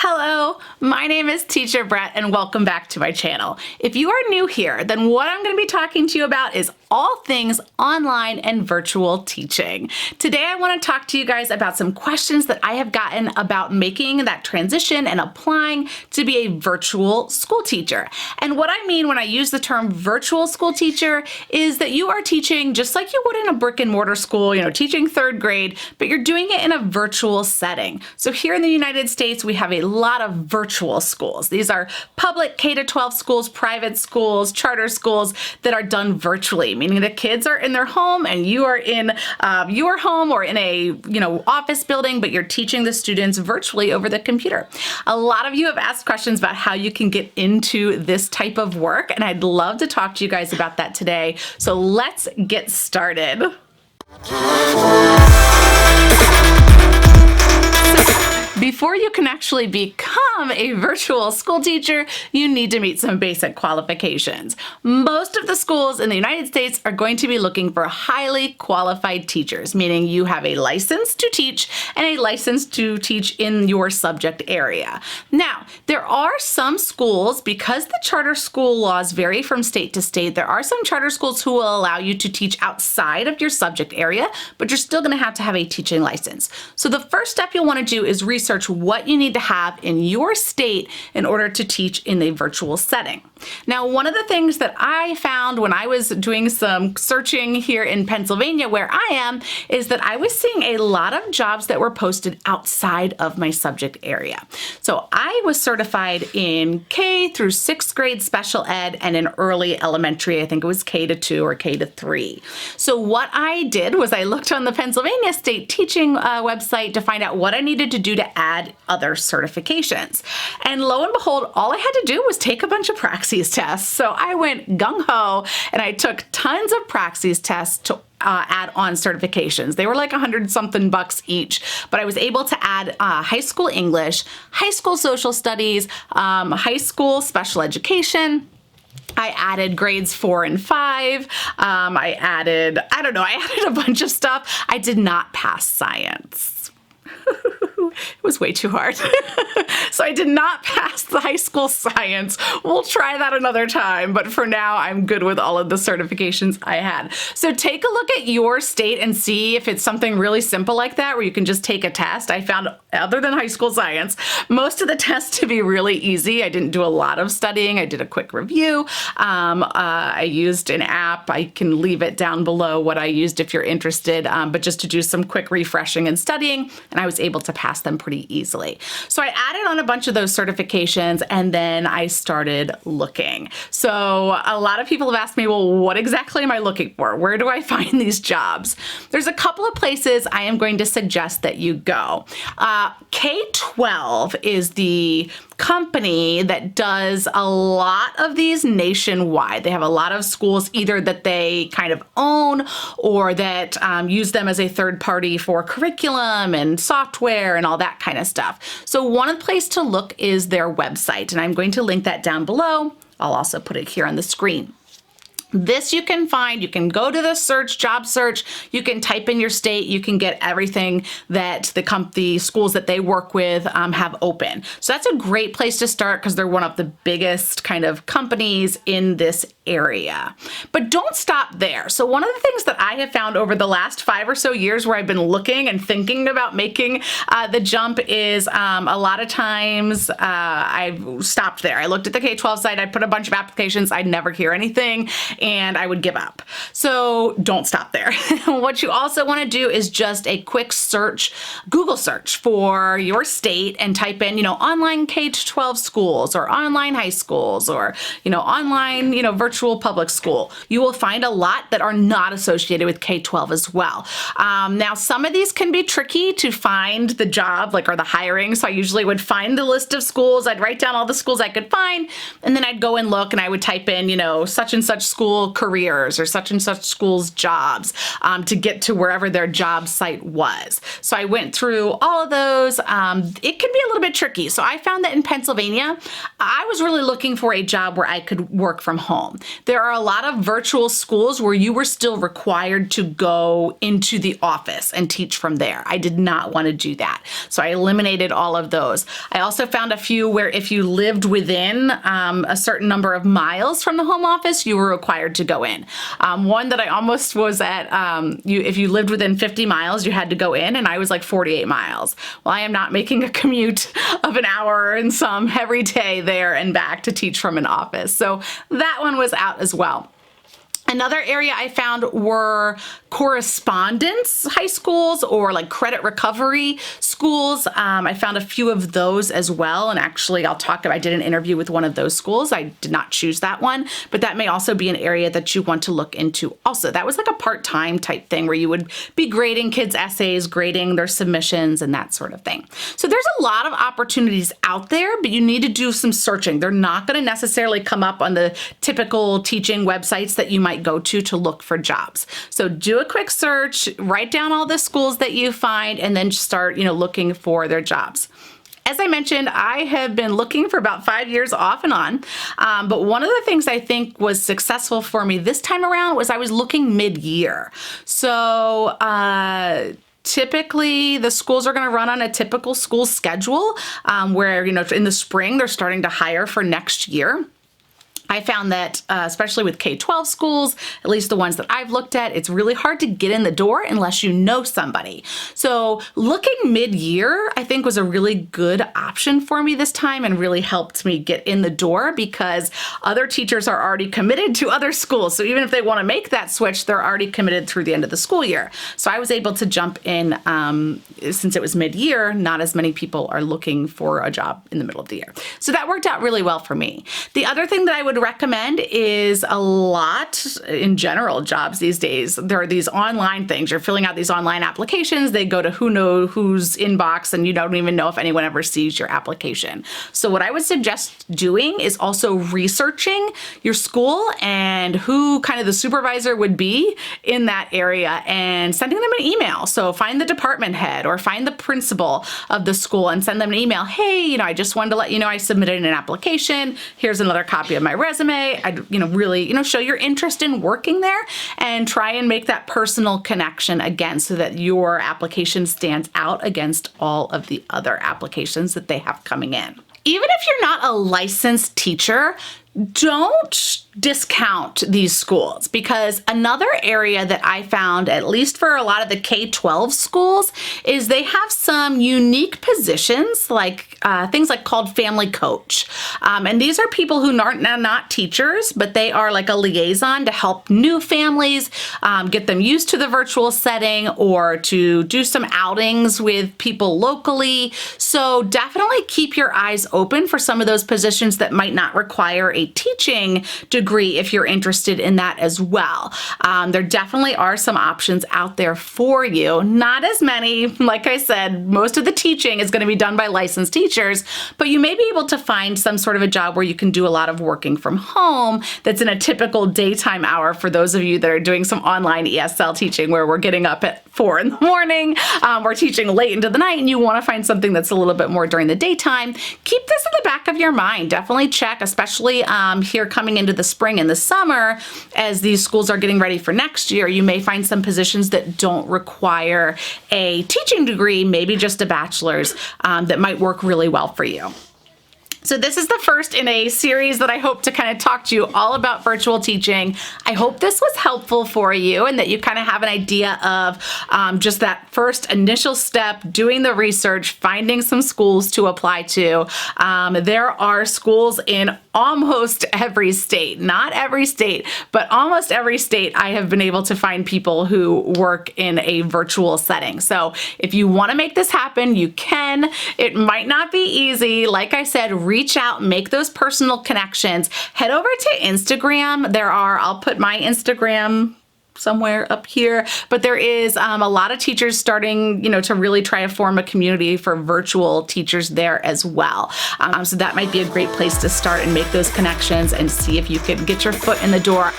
Hello, my name is Teacher Brett and welcome back to my channel. If you are new here, then what I'm going to be talking to you about is all things online and virtual teaching. Today I want to talk to you guys about some questions that I have gotten about making that transition and applying to be a virtual school teacher. And what I mean when I use the term virtual school teacher is that you are teaching just like you would in a brick and mortar school, teaching third grade, but you're doing it in a virtual setting. So here in the United States, we have a lot of virtual schools. These are public K-12 schools, private schools, charter schools that are done virtually, meaning the kids are in their home and you are in your home or in a office building, but you're teaching the students virtually over the computer. A lot of you have asked questions about how you can get into this type of work, and I'd love to talk to you guys about that today. So let's get started. Before you can actually become a virtual school teacher, you need to meet some basic qualifications. Most of the schools in the United States are going to be looking for highly qualified teachers, meaning you have a license to teach and a license to teach in your subject area. Now, there are some schools, because the charter school laws vary from state to state, there are some charter schools who will allow you to teach outside of your subject area, but you're still going to have a teaching license. So the first step you'll want to do is research what you need to have in your state in order to teach in a virtual setting. Now, one of the things that I found when I was doing some searching here in Pennsylvania, where I am, is that I was seeing a lot of jobs that were posted outside of my subject area. So I was certified in K through 6th grade special ed and in early elementary. I think it was K-2 or K-3. So what I did was I looked on the Pennsylvania State Teaching website to find out what I needed to do to add other certifications. And lo and behold, all I had to do was take a bunch of Praxis tests. So I went gung-ho and I took tons of Praxis tests to add on certifications. They were like $100-something each, but I was able to add high school English, high school social studies, high school special education. I added grades 4 and 5. I added a bunch of stuff. I did not pass science. It was way too hard. So I did not pass the high school science. We'll try that another time, but for now I'm good with all of the certifications I had. So take a look at your state and see if it's something really simple like that where you can just take a test. I found, other than high school science, most of the tests to be really easy. I didn't do a lot of studying. I did a quick review. I used an app. I can leave it down below what I used if you're interested, but just to do some quick refreshing and studying, and I was able to pass them pretty easily. So I added on a bunch of those certifications and then I started looking. So a lot of people have asked me, well, what exactly am I looking for? Where do I find these jobs? There's a couple of places I am going to suggest that you go. K12 is the company that does a lot of these nationwide. They have a lot of schools either that they kind of own or that use them as a third party for curriculum and software and all that kind of stuff. So one place to look is their website, and I'm going to link that down below. I'll also put it here on the screen. This you can find, you can go to the job search, you can type in your state, you can get everything that the schools that they work with have open. So that's a great place to start because they're one of the biggest kind of companies in this area. But don't stop there. So one of the things that I have found over the last 5 or so years where I've been looking and thinking about making the jump is a lot of times I've stopped there. I looked at the K12 site, I put a bunch of applications, I'd never hear anything, and I would give up. So don't stop there. What you also want to do is just a quick search, Google search for your state and type in, online K-12 schools or online high schools or, online, virtual public school. You will find a lot that are not associated with K-12 as well. Now, some of these can be tricky to find the job, or the hiring. So I usually would find the list of schools. I'd write down all the schools I could find, and then I'd go and look and I would type in, such and such school school careers or such and such school's jobs to get to wherever their job site was. So I went through all of those. It can be a little bit tricky. So I found that in Pennsylvania, I was really looking for a job where I could work from home. There are a lot of virtual schools where you were still required to go into the office and teach from there. I did not want to do that. So I eliminated all of those. I also found a few where if you lived within a certain number of miles from the home office, you were required to go in. One that I almost was at, if you lived within 50 miles, you had to go in, and I was like 48 miles. Well, I am not making a commute of an hour and some every day there and back to teach from an office. So that one was out as well. Another area I found were correspondence high schools or like credit recovery schools. I found a few of those as well. And actually I did an interview with one of those schools. I did not choose that one, but that may also be an area that you want to look into also. That was like a part-time type thing where you would be grading kids' essays, grading their submissions and that sort of thing. So there's a lot of opportunities out there, but you need to do some searching. They're not going to necessarily come up on the typical teaching websites that you might go to look for jobs. So do a quick search, write down all the schools that you find, and then start, looking for their jobs. As I mentioned, I have been looking for about 5 years off and on, but one of the things I think was successful for me this time around was I was looking mid-year. So typically, the schools are going to run on a typical school schedule where, in the spring, they're starting to hire for next year. I found that, especially with K12 schools, at least the ones that I've looked at, it's really hard to get in the door unless you know somebody. So looking mid-year, I think, was a really good option for me this time and really helped me get in the door because other teachers are already committed to other schools. So even if they want to make that switch, they're already committed through the end of the school year. So I was able to jump in since it was mid-year. Not as many people are looking for a job in the middle of the year. So that worked out really well for me. The other thing that I would recommend is a lot in general jobs these days. There are these online things. You're filling out these online applications. They go to who knows whose inbox, and you don't even know if anyone ever sees your application. So what I would suggest doing is also researching your school and who kind of the supervisor would be in that area and sending them an email. So find the department head or find the principal of the school and send them an email. Hey, I just wanted to let you know I submitted an application. Here's another copy of my resume. I'd, really, show your interest in working there and try and make that personal connection again so that your application stands out against all of the other applications that they have coming in. Even if you're not a licensed teacher, don't discount these schools, because another area that I found, at least for a lot of the K12 schools, is they have some unique positions like things like called family coach. And these are people who are not teachers, but they are like a liaison to help new families get them used to the virtual setting or to do some outings with people locally. So definitely keep your eyes open for some of those positions that might not require a teaching degree if you're interested in that as well. There definitely are some options out there for you. Not as many, like I said, most of the teaching is going to be done by licensed teachers, but you may be able to find some sort of a job where you can do a lot of working from home that's in a typical daytime hour for those of you that are doing some online ESL teaching where we're getting up at 4 in the morning, we're teaching late into the night, and you want to find something that's a little bit more during the daytime. Keep this in the back of your mind. Definitely check, especially here coming into the spring and the summer, as these schools are getting ready for next year, you may find some positions that don't require a teaching degree, maybe just a bachelor's, that might work really well for you. So this is the first in a series that I hope to kind of talk to you all about virtual teaching. I hope this was helpful for you and that you kind of have an idea of just that first initial step, doing the research, finding some schools to apply to. There are schools in almost every state, not every state, but almost every state. I have been able to find people who work in a virtual setting. So if you want to make this happen, you can. It might not be easy. Like I said, reach out, make those personal connections. Head over to Instagram. I'll put my Instagram somewhere up here, but there is a lot of teachers starting, to really try to form a community for virtual teachers there as well. So that might be a great place to start and make those connections and see if you can get your foot in the door.